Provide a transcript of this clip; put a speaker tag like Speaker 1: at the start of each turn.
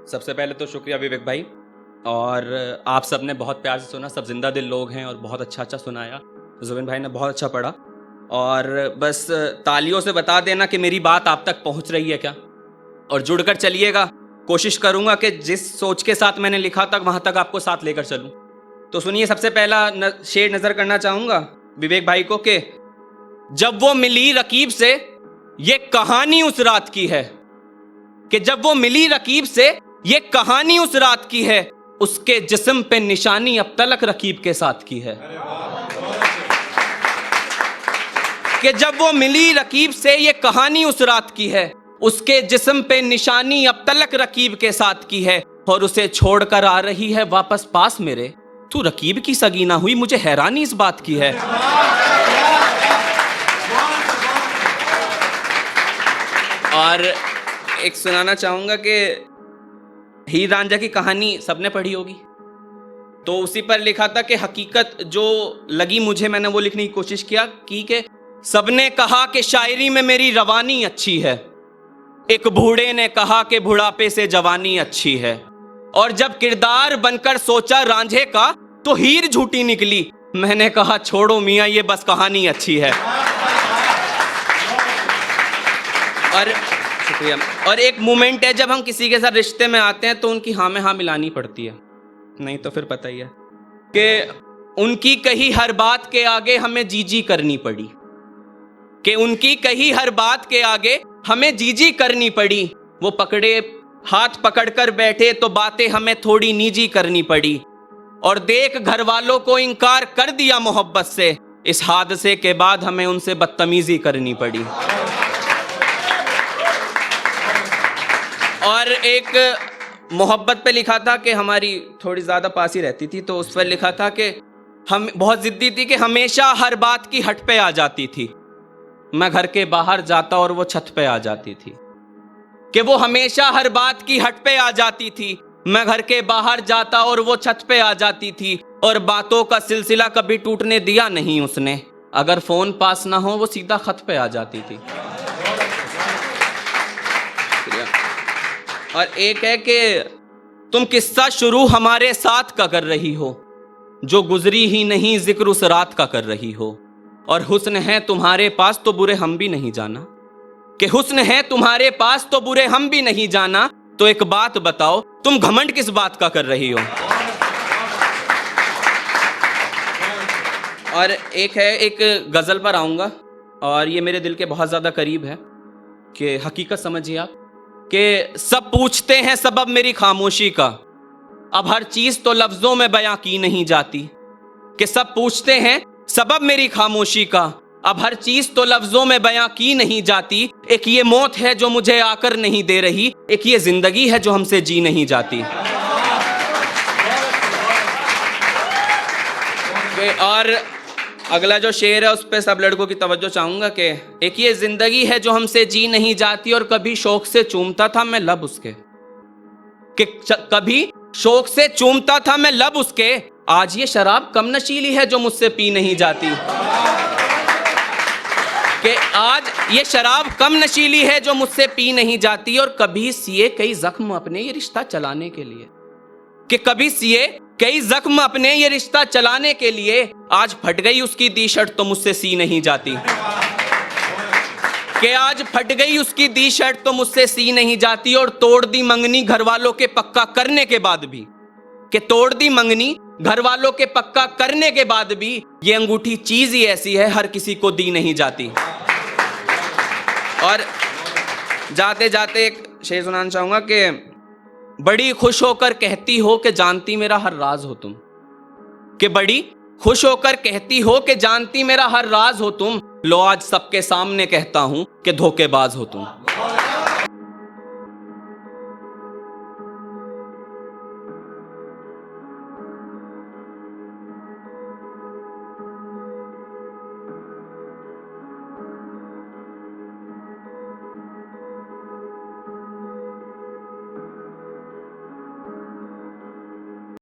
Speaker 1: सबसे पहले तो शुक्रिया विवेक भाई, और आप सब ने बहुत प्यार से सुना, सब जिंदा दिल लोग हैं और बहुत अच्छा सुनाया। जुबिन भाई ने बहुत अच्छा पढ़ा, और बस तालियों से बता देना कि मेरी बात आप तक पहुंच रही है क्या, और जुड़कर चलिएगा। कोशिश करूंगा कि जिस सोच के साथ मैंने लिखा था वहां तक आपको साथ लेकर चलूं। तो सुनिए, सबसे पहला शेर नजर करना चाहूंगा विवेक भाई को कि जब वो मिली रकीब से ये कहानी उस रात की है, कि जब वो मिली रकीब से ये कहानी उस रात की है, उसके जिस्म पे निशानी अब तलक रकीब के साथ की है। कि जब वो मिली रकीब से ये कहानी उस रात की है, उसके जिस्म पे निशानी अब तलक रकीब के साथ की है, और उसे छोड़कर आ रही है वापस पास मेरे, तू रकीब की सगीना हुई, मुझे हैरानी इस बात की है। और एक सुनाना चाहूंगा कि हीर रांझा की कहानी सबने पढ़ी होगी, तो उसी पर लिखा था कि हकीकत जो लगी मुझे, मैंने वो लिखने की कोशिश किया कि सबने कहा कि शायरी में मेरी रवानी अच्छी है, एक बूढ़े ने कहा कि बुढ़ापे से जवानी अच्छी है, और जब किरदार बनकर सोचा रांझे का तो हीर झूठी निकली, मैंने कहा छोड़ो मियां ये बस कहानी अच्छी है। और शुक्रिया। और एक मोमेंट है जब हम किसी के साथ रिश्ते में आते हैं तो उनकी हाँ में हाँ मिलानी पड़ती है, नहीं तो फिर पता ही है कि उनकी कही हर बात के आगे हमें जी जी करनी पड़ी, कि उनकी कही हर बात के आगे हमें जी जी करनी पड़ी, वो पकड़े हाथ पकड़कर बैठे तो बातें हमें थोड़ी निजी करनी पड़ी, और देख घर वालों को इनकार कर दिया मोहब्बत से, इस हादसे के बाद हमें उनसे बदतमीजी करनी पड़ी। और एक मोहब्बत पे लिखा था कि हमारी थोड़ी ज़्यादा पास ही रहती थी, तो उस पर लिखा था कि हम बहुत ज़िद्दी थी कि हमेशा हर बात की हट पे आ जाती थी, मैं घर के बाहर जाता और वो छत पे आ जाती थी, कि वो हमेशा हर बात की हट पे आ जाती थी, मैं घर के बाहर जाता और वो छत पे आ जाती थी, और बातों का सिलसिला कभी टूटने दिया नहीं उसने, अगर फ़ोन पास ना हो वो सीधा खत पे आ जाती थी। और एक है कि तुम किस्सा शुरू हमारे साथ का कर रही हो, जो गुजरी ही नहीं जिक्र उस रात का कर रही हो, और हुस्न है तुम्हारे पास तो बुरे हम भी नहीं जाना, कि हुस्न है तुम्हारे पास तो बुरे हम भी नहीं जाना, तो एक बात बताओ तुम घमंड किस बात का कर रही हो। और एक है, एक गजल पर आऊंगा, और ये मेरे दिल के बहुत ज्यादा करीब है, कि हकीकत समझिए आप, कि सब पूछते हैं सबब मेरी खामोशी का, अब हर चीज तो लफ्जों में बयां की नहीं जाती, कि सब पूछते हैं सबब मेरी खामोशी का, अब हर चीज तो लफ्जों में बयां की नहीं जाती, एक ये मौत है जो मुझे आकर नहीं दे रही, एक ये जिंदगी है जो हमसे जी नहीं जाती। और अगला जो शेर है उस पे सब लड़कों की तवज्जो चाहूंगा कि एक ये जिंदगी है जो हमसे जी नहीं जाती, और कभी शौक से चूमता था मैं लब उसके, कि कभी शौक से चूमता था मैं लब उसके, आज ये शराब कम नशीली है जो मुझसे पी नहीं जाती, कि आज ये शराब कम नशीली है जो मुझसे पी नहीं जाती, और कभी सिए कई जख्म अपने ये रिश्ता चलाने के लिए, कि कभी सिए कई जख्म अपने ये रिश्ता चलाने के लिए, आज फट गई उसकी दी शर्ट तो मुझसे सी नहीं जाती, कि आज फट गई उसकी दी शर्ट तो मुझसे सी नहीं जाती, और तोड़ दी मंगनी घर वालों के पक्का करने के बाद भी, कि तोड़ दी मंगनी घर वालों के पक्का करने के बाद भी, ये अंगूठी चीज ही ऐसी है हर किसी को दी नहीं जाती। और जाते जाते एक शेर सुनाना चाहूंगा कि बड़ी खुश होकर कहती हो कि जानती मेरा हर राज हो तुम, कि बड़ी खुश होकर कहती हो कि जानती मेरा हर राज हो तुम, लो आज सबके सामने कहता हूं कि धोखेबाज हो तुम।